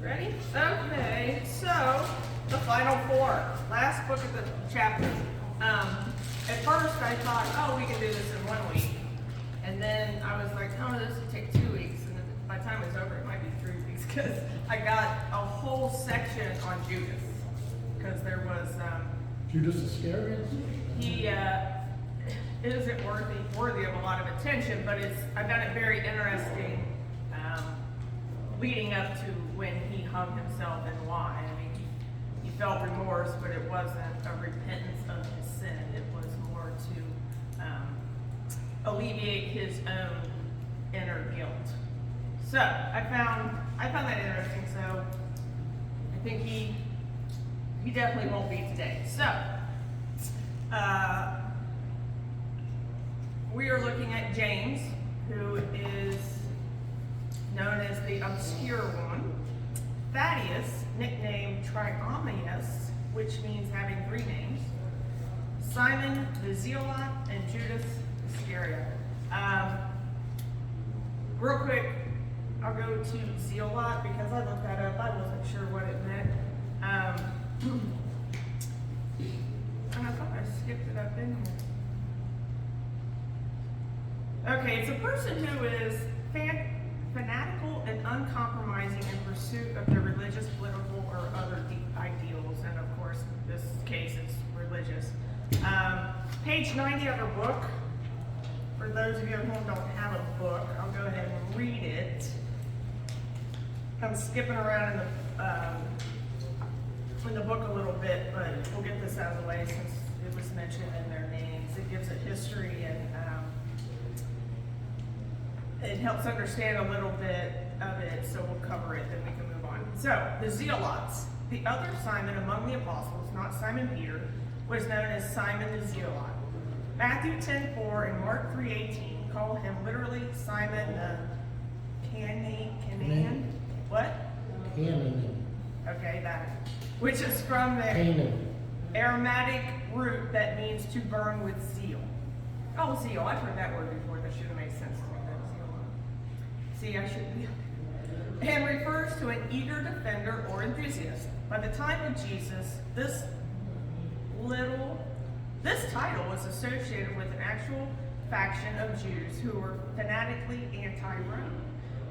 Ready? Okay, so the final four. Last book of the chapter. At first I thought, oh, we can do this in 1 week. And then I was like, oh, this will take 2 weeks. And then by the time it's over, it might be 3 weeks because I got a whole section on Judas. Because there was... Judas Iscariot? He isn't worthy of a lot of attention, but I found it very interesting leading up to when he hung himself and why. I mean, he felt remorse, but it wasn't a repentance of his sin. It was more to alleviate his own inner guilt. So I found that interesting. So I think he definitely won't be today. So we are looking at James, who is known as the obscure one. Thaddeaus, nicknamed Trinomius, which means having 3 names. Simon the Zealot, and Judas Iscariot. Real quick, I'll go to Zealot because I looked that up. I wasn't sure what it meant. And I thought I skipped it up in here. Okay, it's a person who is fanatical and uncompromising in pursuit of their religious, political, or other deep ideals. And of course, in this case, it's religious. Page 90 of her book. For those of you at home who don't have a book, I'll go ahead and read it. I'm skipping around in the book a little bit, but we'll get this out of the way since it was mentioned in their names. It gives a history and it helps understand a little bit of it, so we'll cover it, then we can move on. So, the Zealots. The other Simon among the apostles, not Simon Peter, was known as Simon the Zealot. Matthew 10:4 and Mark 3:18 call him literally Simon the Canaan. What? Canaan. Okay, that. Which is from the Aramaic root that means to burn with zeal. Oh, zeal. I've heard that word before. That should have made sense to me. See, I should be. And refers to an eager defender or enthusiast. By the time of Jesus, this title was associated with an actual faction of Jews who were fanatically anti-Rome.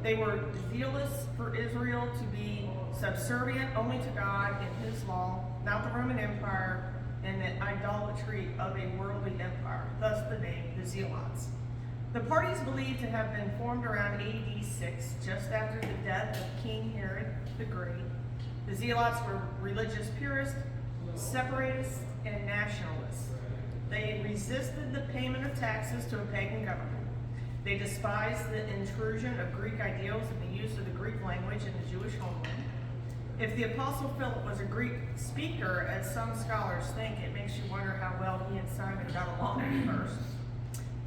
They were zealous for Israel to be subservient only to God and His law, not the Roman Empire, and the idolatry of a worldly empire. Thus the name, the Zealots. The party is believed to have been formed around AD 6, just after the death of King Herod the Great. The Zealots were religious purists, separatists, and nationalists. They resisted the payment of taxes to a pagan government. They despised the intrusion of Greek ideals and the use of the Greek language in the Jewish homeland. If the Apostle Philip was a Greek speaker, as some scholars think, it makes you wonder how well he and Simon got along at first.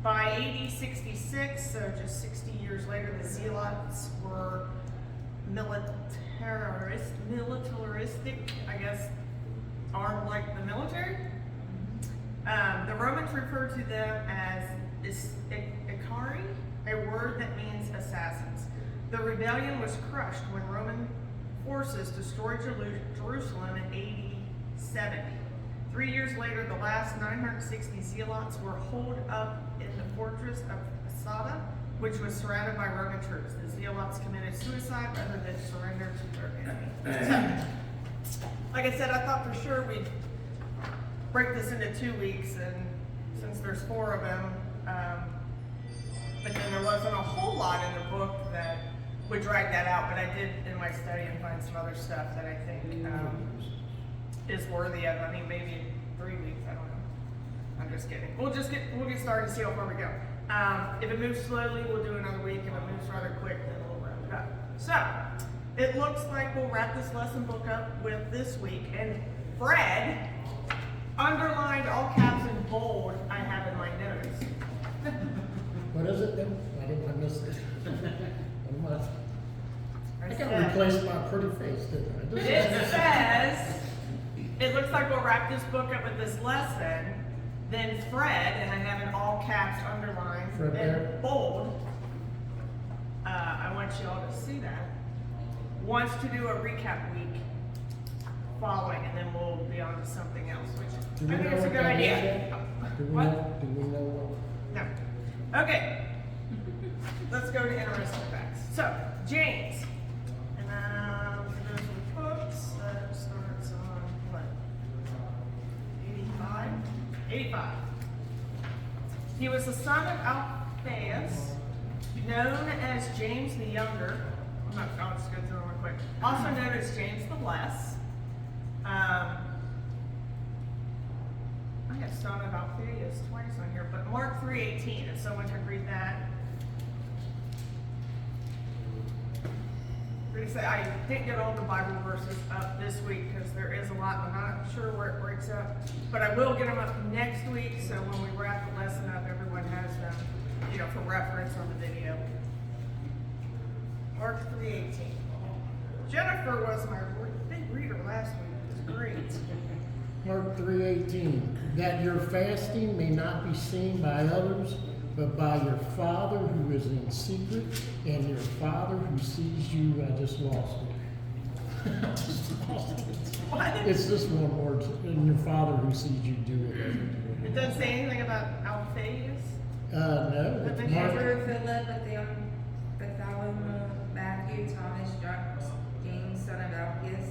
By AD 66, so just 60 years later, the Zealots were militaristic, I guess, armed like the military. The Romans referred to them as Icari, a word that means assassins. The rebellion was crushed when Roman forces destroyed Jerusalem in AD 70. 3 years later, the last 960 Zealots were holed up in the fortress of Masada, which was surrounded by Roman troops. The Zealots committed suicide rather than surrender to their enemy. So, like I said, I thought for sure we'd break this into 2 weeks, and since there's 4 of them, but then there wasn't a whole lot in the book that would drag that out, but I did in my study and find some other stuff that I think is worthy of. I mean, maybe 3 weeks. I don't know. I'm just kidding. We'll get started and see how far we go. If it moves slowly, we'll do another week. If it moves rather quick, then we'll wrap it up. So it looks like we'll wrap this lesson book up with this week. And Fred underlined all caps in bold. I have in my notes. What is it then? I missed it. I got replaced by a pretty face, didn't I? It says, it looks like we'll wrap this book up with this lesson. Then Fred, and I have in all caps underlined and bold. I want you all to see that. wants to do a recap week following, and then we'll be on to something else, Do which we I think know is a what good that is idea. yet? Do we What? know, do we know what? No. Okay. Let's go to interesting facts. So, James. And for those with books, that starts on what? 85? 85. He was the son of Alphaeus, known as James the Younger. I'll just go through them real quick. Also known as James the Less. I have son of Alphaeus twice on here, but Mark 3:18, if someone could read that. I didn't get all the Bible verses up this week because there is a lot. I'm not sure where it breaks up, but I will get them up next week. So when we wrap the lesson up, everyone has them, for reference on the video. Mark 3:18. Jennifer was my big reader last week. It was great. Mark 3:18, that your fasting may not be seen by others, but by your Father who is in secret, and your Father who sees you. I just lost it. I just lost it. What? It's just one word, and your Father who sees you do it. It doesn't say anything about Alphaeus. No. But It's the Mark. Andrew, Philip, Bartholomew, Matthew, Thomas, James, son of Alphaeus,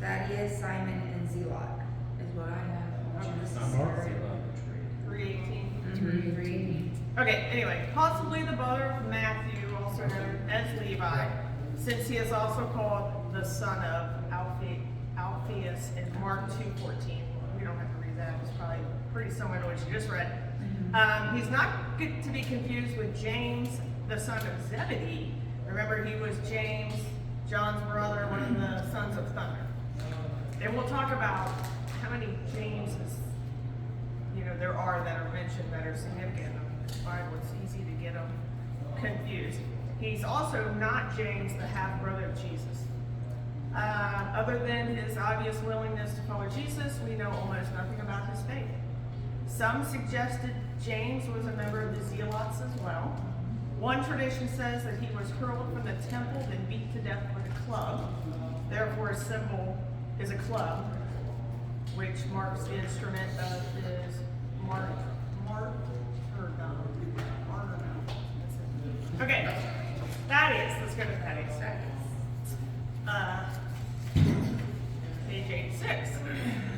Thaddeaus, Simon, and Zelot is what I have. Judas Mark. Iscariot. 3:18. 3:18. Okay, anyway, possibly the brother of Matthew, also known as Levi, since he is also called the son of Alphaeus in Mark 2:14. We don't have to read that, it's probably pretty similar to what you just read. He's not good to be confused with James, the son of Zebedee. Remember, he was James, John's brother, one of the sons of thunder. And we'll talk about how many Jameses there are that are mentioned that are significant in the Bible. It's easy to get them confused. He's also not James, the half-brother of Jesus. Other than his obvious willingness to follow Jesus, we know almost nothing about his faith. Some suggested James was a member of the Zealots as well. One tradition says that he was hurled from the temple and beat to death with a club. Therefore, a symbol is a club, which marks the instrument of his martyrdom. Okay, Thaddeus. Let's go to Thaddeus. Page 86.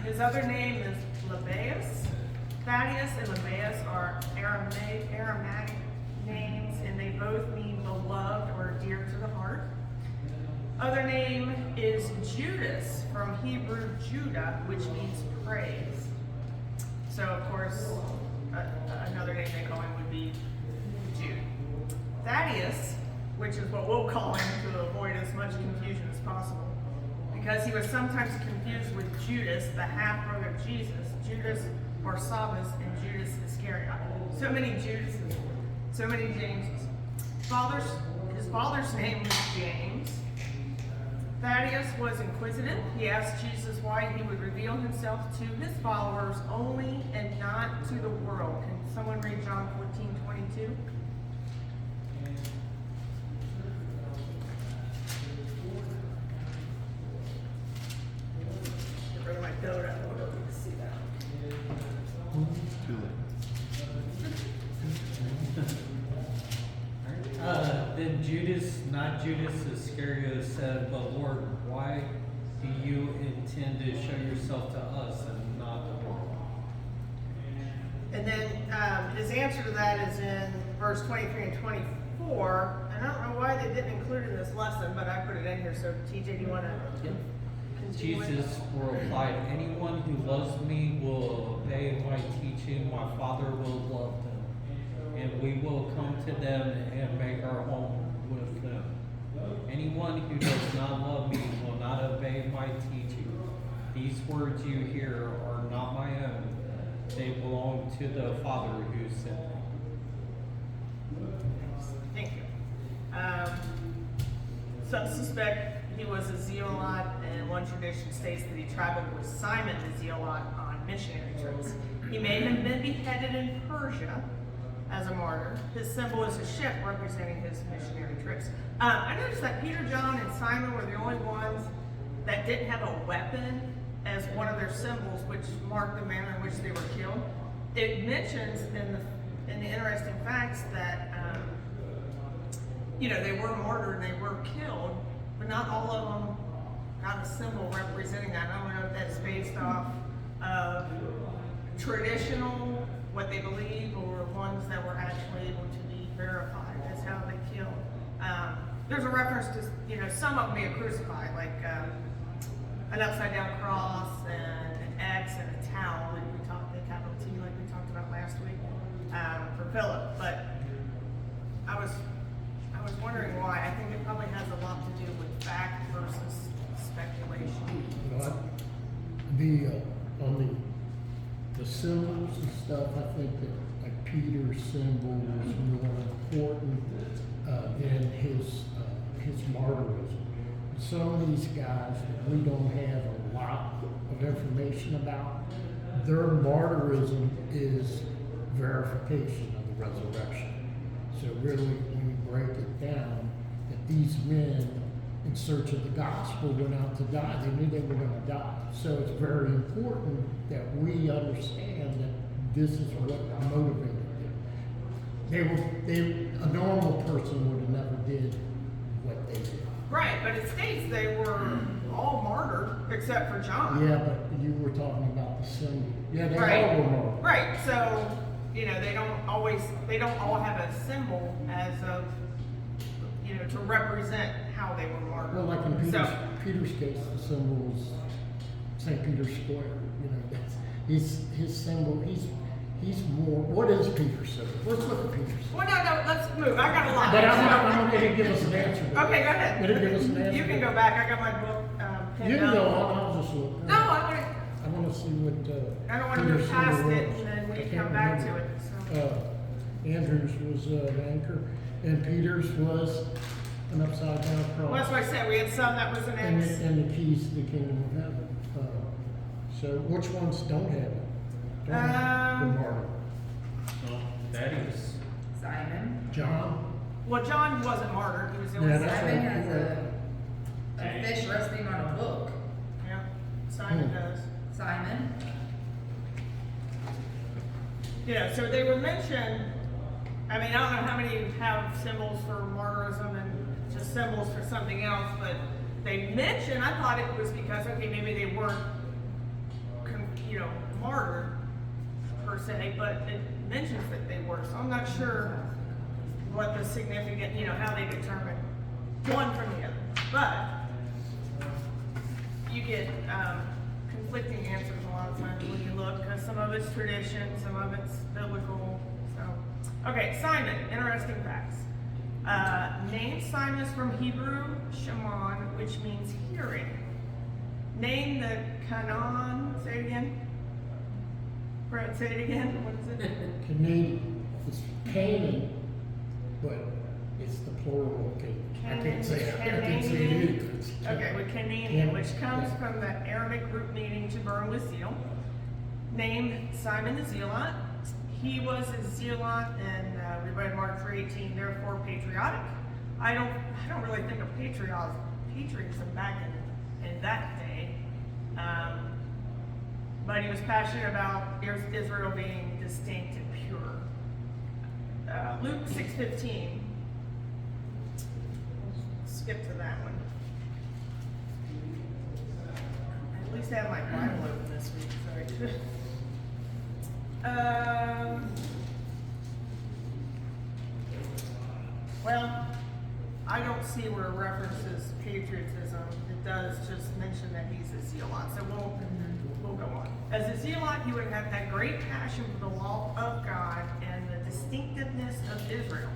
His other name is Lebbaeus. Thaddeus and Lebbaeus are Aramaic names, and they both mean beloved or dear to the heart. Other name is Judas, from Hebrew Judah, which means praise. So, of course, another name they call him would be Jude. Thaddeus, which is what we'll call him to avoid as much confusion as possible, because he was sometimes confused with Judas, the half-brother of Jesus, Judas Barsabbas, and Judas Iscariot. So many Judases, so many Jameses. His father's name was James. Thaddeus was inquisitive. He asked Jesus why he would reveal himself to his followers only and not to the world. Can someone read John 14:22? Get rid of my donut. I don't need to see that. Then Judas, not Judas Iscariot, said, "But Lord, why do you intend to show yourself to us and not the world?" And then his answer to that is in verse 23 and 24. And I don't know why they didn't include it in this lesson, but I put it in here. So TJ, do you want to continue with Jesus replied, "Anyone who loves me will obey my teaching. My Father will love them, and we will come to them and make our home with them. Anyone who does not love me will not obey my teaching. These words you hear are not my own. They belong to the Father who sent me." Thank you. Some suspect he was a zealot, and one tradition states that he traveled with Simon the zealot on missionary trips. He may have been beheaded in Persia, as a martyr. His symbol is a ship representing his missionary trips. I noticed that Peter, John, and Simon were the only ones that didn't have a weapon as one of their symbols, which marked the manner in which they were killed. It mentions in the interesting facts that they were martyred and they were killed, but not all of them have a symbol representing that. I don't know if that's based off of traditional, what they believe, or ones that were actually able to be verified as how they killed. There's a reference to, some of them being crucified, like an upside down cross and an X and a towel, like we talked, the capital T, like we talked about last week, for Philip. But I was wondering why. I think it probably has a lot to do with fact versus speculation. On the symbols and stuff, I think that like Peter's symbol was more important than his martyrism. Some of these guys that we don't have a lot of information about, their martyrism is verification of the resurrection. So really, when you break it down, that these men in search of the gospel went out to die. They knew they were going to die. So it's very important that we understand that this is what motivated them. A normal person would have never did what they did. Right, but it states they were all martyred except for John. Yeah, but you were talking about the symbol. Yeah, they Right. all were martyred. Right, so, they don't all have a symbol as of, to represent how they were martyred. Well, like in Peter's case, the symbol was St. Peter's Square. That's his symbol. He's more. What is Peter's symbol? Let's look at Peter's symbol. Well, no, let's move. I got a lot. But I'm going to give us an answer. Okay, go ahead. It'll give us an answer. You can go back. I got my book pinned You can down. go on. I'll just look. No, I want to see what. I don't want to Peter's move past symbol it was. and then we I can can't come back to remember. it. So. Andrew's was an anchor, and Peter's was an upside down cross. Well, that's what I said. We had some that was an X. And the keys to the kingdom of heaven. So which ones don't have it? Don't have the martyr. Thaddeaus. Simon. John. Well, John wasn't martyred. He was the only Yeah, that's Simon right. has a fish resting on a book. Yeah, Simon Hmm. does. Simon. So they were mentioned. I don't know how many have symbols for martyrism and just symbols for something else, but they mentioned, I thought it was because, maybe they weren't, martyred per se, but it mentions that they were, so I'm not sure what the significant, how they determine one from the other. But you get conflicting answers a lot of times when you look, because some of it's tradition, some of it's biblical. So, okay, Simon, interesting facts. Name Simon is from Hebrew shaman, which means hearing. Name the Canaan. Say it again. Brett, say it again. What is it? Canaan. It's Canaan, but it's the plural. Okay. I can't say it. I can't say it either. It's Okay, with Canaan, Yeah. which comes Yeah. from the Aramaic root meaning to burn with zeal. Named Simon the Zealot. He was a zealot, and we read Mark 3:18. Therefore, patriotic. I don't really think of patriotism back in that day, but he was passionate about Israel being distinct and pure. Luke 6:15. Skip to that one. At least I have my Bible open this week, sorry. Well, I don't see where it references patriotism. It does just mention that he's a zealot, so we'll go on. As a zealot, he would have had great passion for the law of God and the distinctiveness of Israel.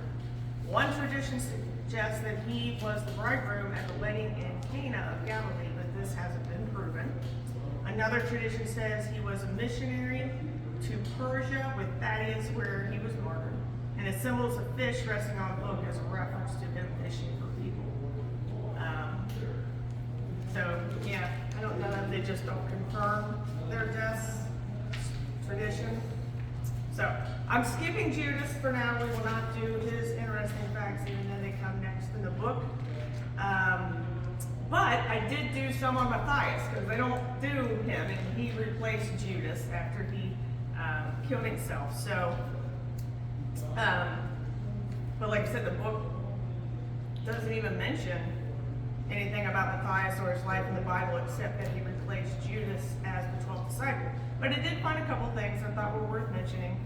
One tradition suggests that he was the bridegroom at the wedding in Cana of Galilee, but this hasn't been proven. Another tradition says he was a missionary to Persia with Thaddeaus, where he was martyred, and it symbols a fish resting on a book as a reference to him fishing for people. I don't know if they just don't confirm their deaths. Tradition. So I'm skipping Judas for now. We will not do his interesting facts, even though they come next in the book. But I did do some on Matthias, because they don't do him, and he replaced Judas after he killed himself. So, but like I said, the book doesn't even mention anything about Matthias or his life in the Bible, except that he replaced Judas as the 12th disciple. But it did find a couple things I thought were worth mentioning.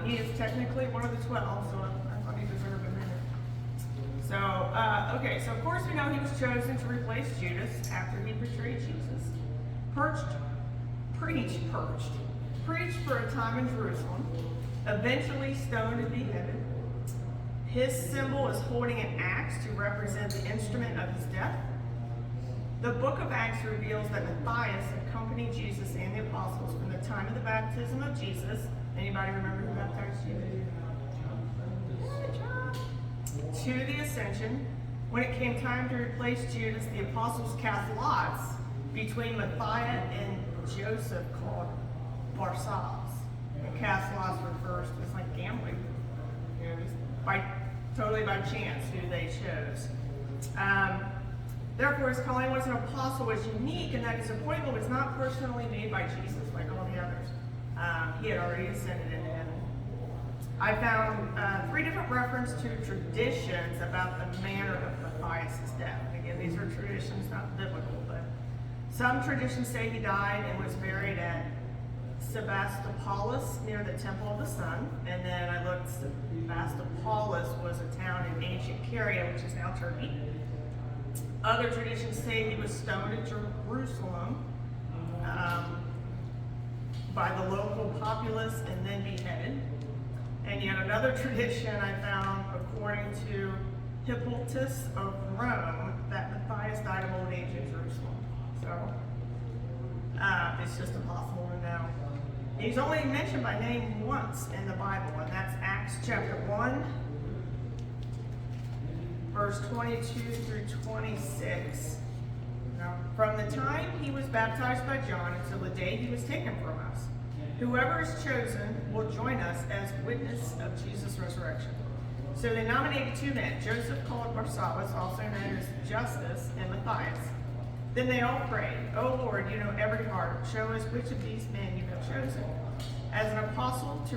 He is technically one of the 12, so I thought he deserved a minute. So, okay, so of course we know he was chosen to replace Judas after he betrayed Jesus. Preached for a time in Jerusalem, eventually stoned and beheaded. His symbol is holding an axe to represent the instrument of his death. The book of Acts reveals that Matthias accompanied Jesus and the apostles from the time of the baptism of Jesus. Anybody remember who baptized Jesus? To the ascension. When it came time to replace Judas, the apostles cast lots between Matthias and Joseph, called Barsabbas. And cast lots refers to, it's like gambling, you know, just totally by chance who they chose. Therefore, his calling as an apostle was unique in that his appointment was not personally made by Jesus like all the others. He had already ascended into heaven. I found 3 different references to traditions about the manner of Matthias' death. Again, these are traditions, not biblical, but some traditions say he died and was buried at Sebastopol near the Temple of the Sun. And then I looked, Sebastopol was a town in ancient Caria, which is now Turkey. Other traditions say he was stoned at Jerusalem by the local populace and then beheaded. And yet another tradition I found, according to Hippolytus of Rome, that Matthias died of old age in Jerusalem. So it's just impossible to know. He's only mentioned by name once in the Bible, and that's Acts chapter 1, verse 22 through 26. Now, from the time he was baptized by John until the day he was taken from us, whoever is chosen will join us as witness of Jesus' resurrection. So they nominated 2 men, Joseph called Barsabbas, also known as Justus, and Matthias. Then they all prayed, "O Lord, you know every heart. Show us which of these men you have chosen as an apostle to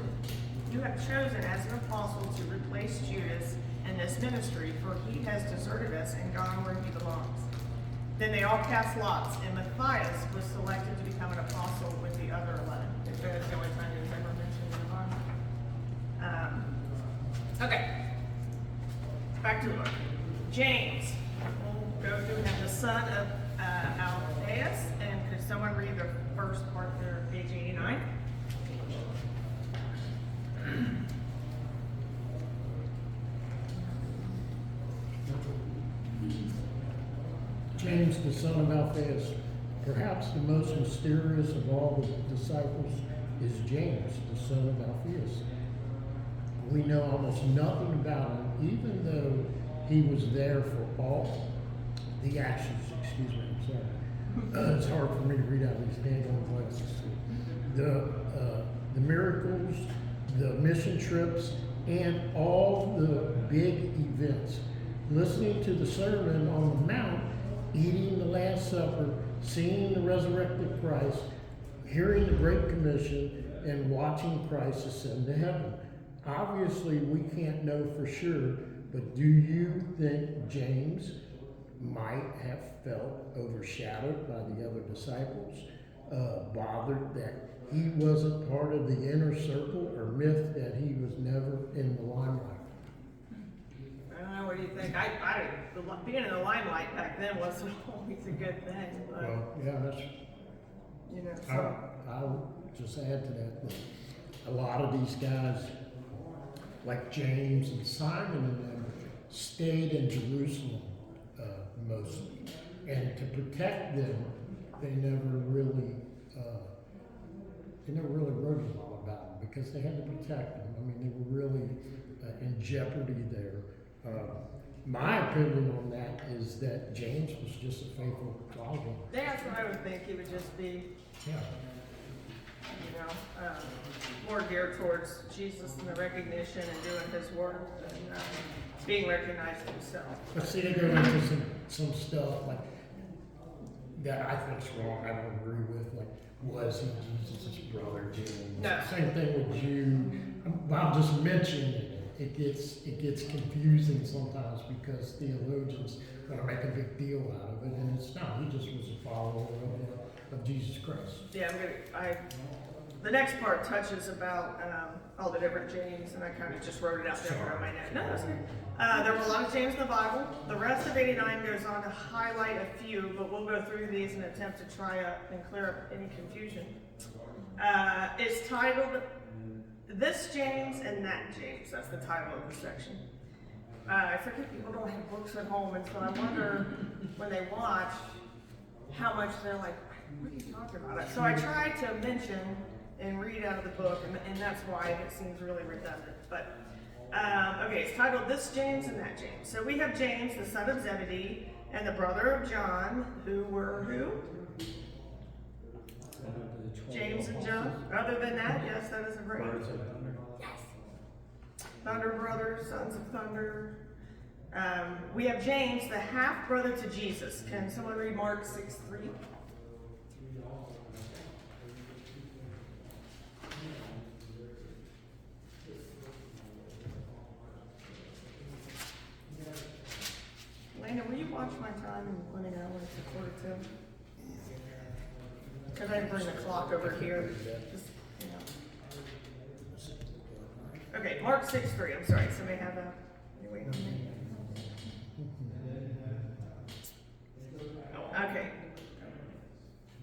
replace Judas in this ministry, for he has deserted us and gone where he belongs." Then they all cast lots, and Matthias was selected to become an apostle with the other 11. If that is the only time it's ever mentioned in the Bible. Okay. Back to the book. James. We'll go through him, the son of Thaddeaus, and could someone read the first part there, page 89? James, the son of Alphaeus, perhaps the most mysterious of all the disciples, is James, the son of Alphaeus. We know almost nothing about him, even though he was there for all the actions. Excuse me, I'm sorry. It's hard for me to read out these hand-on glasses. The miracles, the mission trips, and all the big events. Listening to the Sermon on the Mount, eating the Last Supper, seeing the resurrected Christ, hearing the Great Commission, and watching Christ ascend to heaven. Obviously, we can't know for sure, but do you think James might have felt overshadowed by the other disciples, bothered that he wasn't part of the inner circle, or miffed that he was never in the limelight? I don't know, what do you think? Being in the limelight back then wasn't always a good thing. But, Well, yeah, that's. you know, so, I'll just add to that a lot of these guys, like James and Simon and them, stayed in Jerusalem mostly, and to protect them, they never really wrote a lot about them because they had to protect them. I mean, they were really in jeopardy there. My opinion on that is that James was just a faithful follower. that's what I would think. He would just be, Yeah. more geared towards Jesus and the recognition and doing his work and being recognized himself. But see, they go into some stuff like that I think's wrong. I don't agree with. Like, was he Jesus' brother? James? No. Same thing with Jude. I'll just mention it. It gets confusing sometimes because theologians want to make a big deal out of it, and it's not. He just was a follower of Jesus Christ. Yeah, the next part touches about all the different James, and I kind of just wrote it out there on my note. No, that's good. There were a lot of James in the Bible. The rest of 89 goes on to highlight a few, but we'll go through these and attempt to try and clear up any confusion. It's titled This James and That James. That's the title of the section. I forget people don't have books at home, and so I wonder when they watch how much they're like, what are you talking about? So I tried to mention and read out of the book, and that's why it seems really redundant. But okay, it's titled This James and That James. So we have James, the son of Zebedee, and the brother of John, who were who? James and John. Other than that, yes, that is a great. Yes. Thunder brothers, sons of thunder. We have James, the half brother to Jesus. Can someone read Mark 6:3? Lena, will you watch my time and let me know when it's recorded too? Because I didn't bring the clock over here. Just, you know. Okay, Mark 6:3. I'm sorry. Somebody have that? You waiting on me? Okay.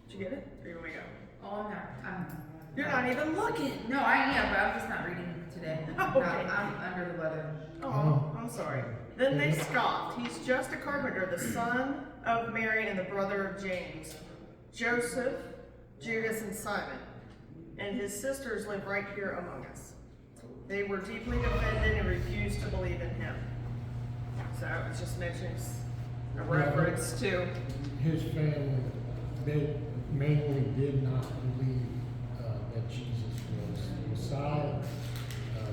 Did you get it? Or you want me to go? Oh, I'm not. You're not even looking. No, I am, but I'm just not reading today. Oh, No, okay. I'm under the weather. Oh, I'm sorry. Then they scoffed. He's just a carpenter, the son of Mary and the brother of James, Joseph, Judas, and Simon. And his sisters live right here among us. They were deeply offended and refused to believe in him. So it just mentions a reference to. His family, they mainly did not believe that Jesus was the Messiah.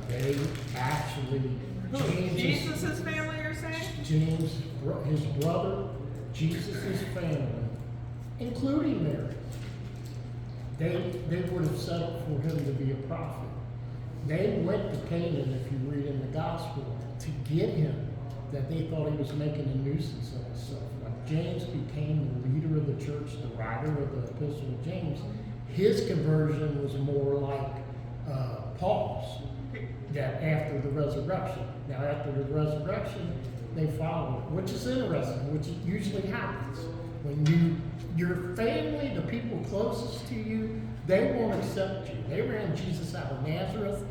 They actually, Jesus' family, you're saying? James, his brother, Jesus' family, including Mary, they would have settled for him to be a prophet. They went to Canaan, if you read in the gospel, to get him, that they thought he was making a nuisance of himself. Like James became the leader of the church, the writer of the Epistle of James. His conversion was more like Paul's, that after the resurrection. Now, after the resurrection, they followed, which is interesting, which usually happens. When your family, the people closest to you, they won't accept you. They ran Jesus out of Nazareth.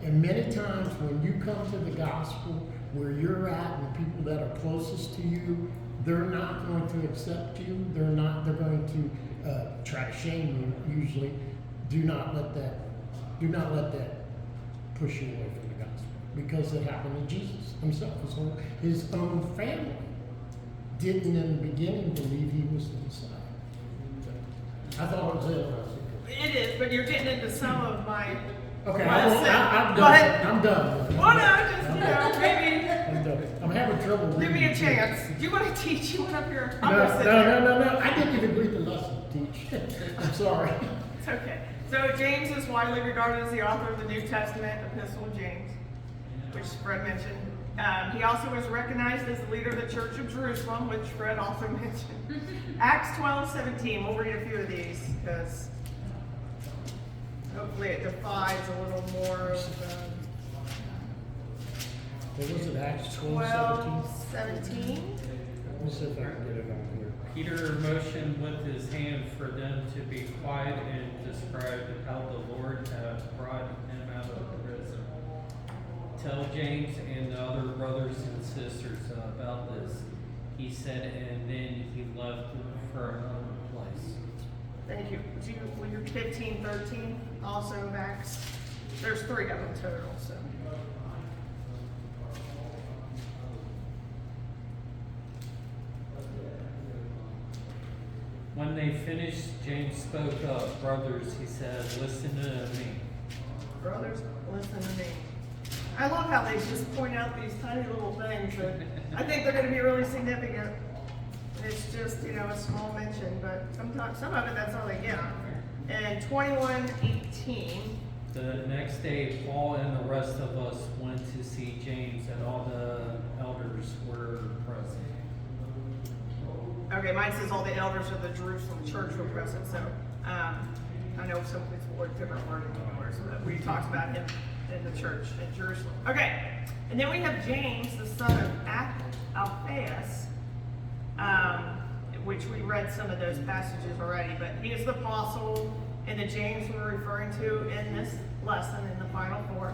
And many times when you come to the gospel, where you're at and the people that are closest to you, they're not going to accept you. They're going to try to shame you, usually. Do not let that push you away from the gospel. Because it happened to Jesus himself. His own family didn't in the beginning believe he was the Messiah. I thought it was interesting. It is, but you're getting into some of my. Okay, I'm I'm Go done. ahead. I'm done. Well, no, just, maybe. I'm done. I'm having trouble Give me a reading. chance. Do you want to teach? You went up here. No, I'm gonna sit there. no. I didn't even read the lesson, teach. I'm sorry. It's okay. So James is widely regarded as the author of the New Testament, Epistle of James, which Fred mentioned. He also was recognized as the leader of the Church of Jerusalem, which Fred also mentioned. Acts 12:17. We'll read a few of these because hopefully it defines a little more of What was it, Acts 12:17? 12:17. Let me see if I can get it on here. Peter motioned with his hand for them to be quiet and described how the Lord had brought him out of prison. Tell James and the other brothers and sisters about this, he said, and then he left for another place. Thank you. Will you 15:13 also of Acts? There's 3 of them total, so. When they finished, James spoke up. Brothers, he said, listen to me. Brothers, listen to me. I love how they just point out these tiny little things that I think they're going to be really significant. It's just, a small mention, but sometimes, some of it, that's all they get. And 21:18. The next day, Paul and the rest of us went to see James, and all the elders were present. Okay, mine says all the elders of the Jerusalem church were present, so I know some it's a different wording anywhere, so that we talked about him in the church in Jerusalem. Okay, and then we have James, the son of Alphaeus, which we read some of those passages already, but he is the apostle and the James we're referring to in this lesson in the final four.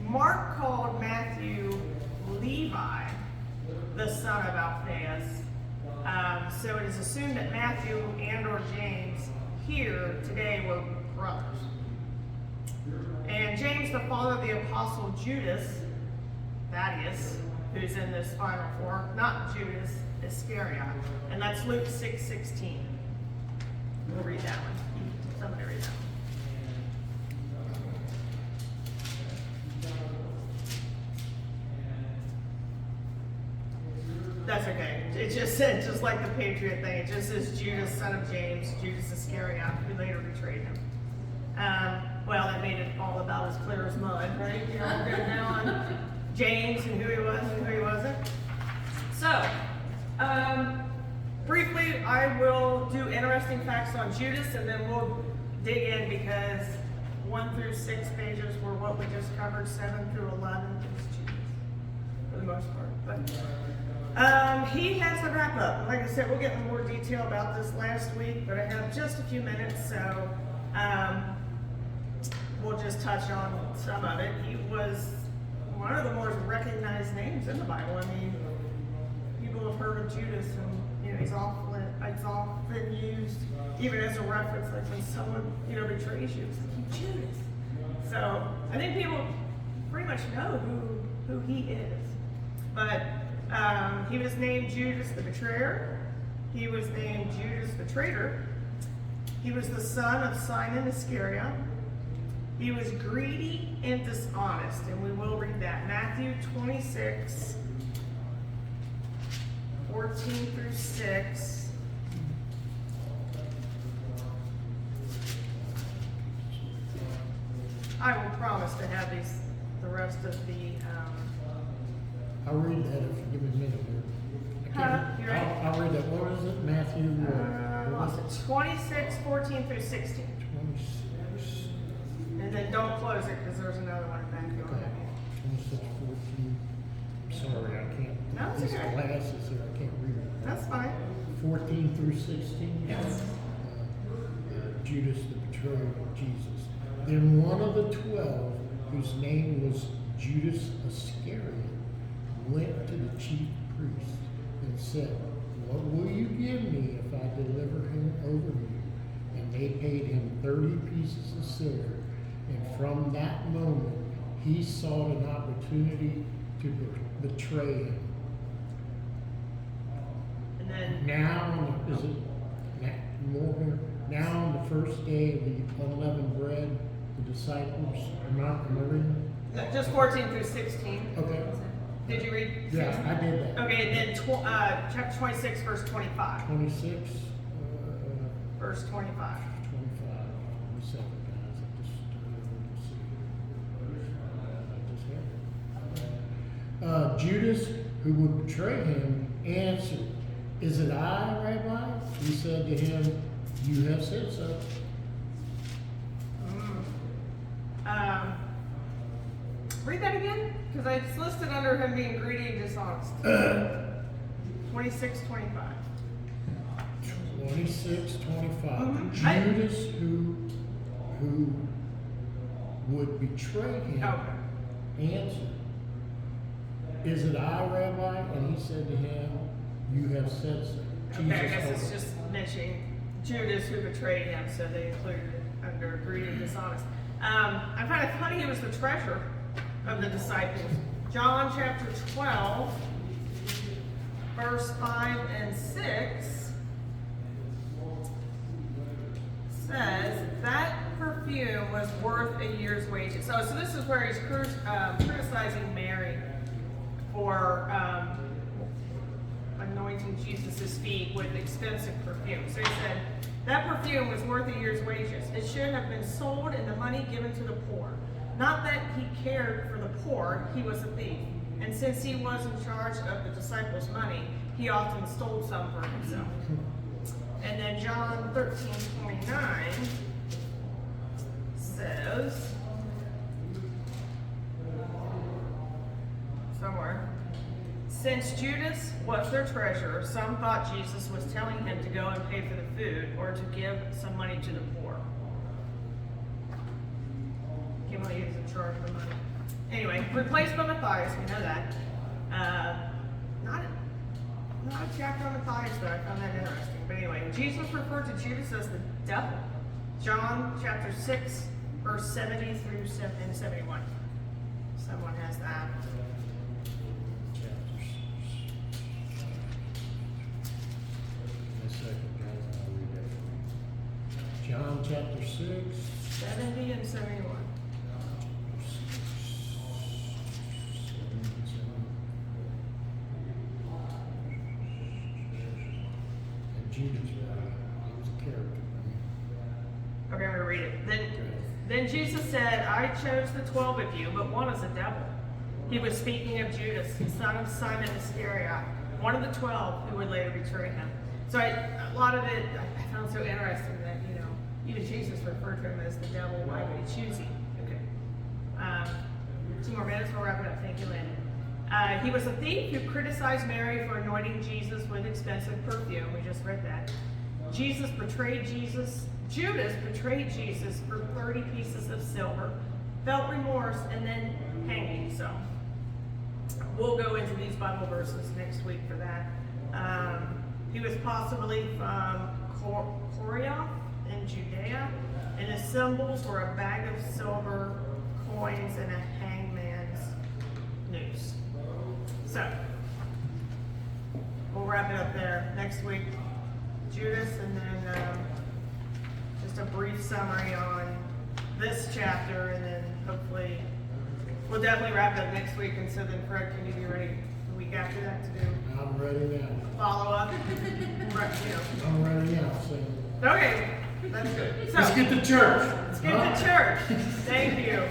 Mark called Matthew Levi, the son of Alphaeus. So it is assumed that Matthew and or James here today were brothers. And James, the father of the apostle Judas, Thaddeaus, who's in this final four, not Judas Iscariot. And that's Luke 6:16. We'll read that one. Somebody read that one. That's okay. It just said, just like the Patriot thing, it just says Judas, son of James, Judas Iscariot, who later betrayed him. Well, that made it all about as clear as mud, right? Go down on James and who he was and who he wasn't. So, briefly, I will do interesting facts on Judas, and then we'll dig in because 1 through 6 pages were what we just covered. 7 through 11 is Judas, for the most part. But he has a wrap up. Like I said, we'll get in more detail about this last week, but I have just a few minutes, so we'll just touch on some of it. He was one of the more recognized names in the Bible. I mean, people have heard of Judas, and it's often used even as a reference, like when someone betrays you, it's like Judas. So I think people pretty much know who he is, but. He was named Judas the betrayer. He was named Judas the traitor. He was the son of Simon Iscariot. He was greedy and dishonest, and we will read that. Matthew 26, 14 through 6. I will promise to have the rest of the I'll read that if you give me a minute here. You ready? I'll read that. What is it? Matthew, lost it. 26, 14 through 16. 26. And then don't close it because there's another one back here. Okay. 26, 14. Sorry, I can't. No, it's These okay. glasses here, I can't read it. That's fine. 14 through 16? Yes. Judas, the betrayer of Jesus. Then one of the 12, whose name was Judas Iscariot, went to the chief priests and said, "What will you give me if I deliver him over to you?" And they paid him 30 pieces of silver. And from that moment, he sought an opportunity to betray him. And then Now, is it more here? Now, on the first day of the unleavened bread, the disciples are not remembering. just 14 through 16. Okay. Did you read? Yeah, I did that. Okay, and then chapter 26, verse 25. 26, Verse 25. 25, 27, guys. I just Judas, who would betray him, answered, "Is it I, Rabbi?" He said to him, "You have said so." Read that again, because it's listed under him being greedy and dishonest. 26, 25. 26, 25. Mhm. Judas, who would betray him, answered, "Is it I, Rabbi?" And he said to him, "You have said so." Okay, I Jesus guess told it's him. just mentioning Judas who betrayed him, so they included it under greedy and dishonest. I find it funny he was the treasurer of the disciples. John chapter 12, verse 5 and 6. says that perfume was worth a year's wages. So this is where he's criticizing Mary for anointing Jesus' feet with expensive perfume. So he said that perfume was worth a year's wages. It should have been sold and the money given to the poor. Not that he cared for the poor, he was a thief. And since he was in charge of the disciples' money, he often stole some for himself. And then John 13:29 says, somewhere, since Judas was their treasurer, some thought Jesus was telling him to go and pay for the food or to give some money to the poor. He was in charge of the money. Anyway, replaced by Matthias, we know that. Not a chapter on Matthias, though. I found that interesting. But anyway, Jesus referred to Judas as the devil. John chapter 6, verse 70 through and 71. Someone has that. Chapter 6. A second, guys, I'll read that for you. John chapter 6. 70 and 71. And Judas, he was a character. Okay, I'm going to read it. Then Jesus said, I chose the 12 of you, but one is a devil. He was speaking of Judas, the son of Simon Iscariot, one of the 12 who would later betray him. So a lot of it I found so interesting that, even Jesus referred to him as the devil. Why would he choose him? Okay. 2 more minutes, we'll wrap it up. Thank you, Lynn. He was a thief who criticized Mary for anointing Jesus with expensive perfume. We just read that. Judas betrayed Jesus for 30 pieces of silver, felt remorse, and then hanged himself. We'll go into these Bible verses next week for that. He was possibly from Coria in Judea, and his symbols were a bag of silver coins and a hangman's noose. So, we'll wrap it up there next week. Judas, and then just a brief summary on this chapter, and then hopefully we'll definitely wrap it up next week. And so then, Fred, can you be ready the week after that to do I'm ready now. follow up? Right, I'm ready now, so. Okay, that's good. So, Let's get to church. let's get to church. Thank you.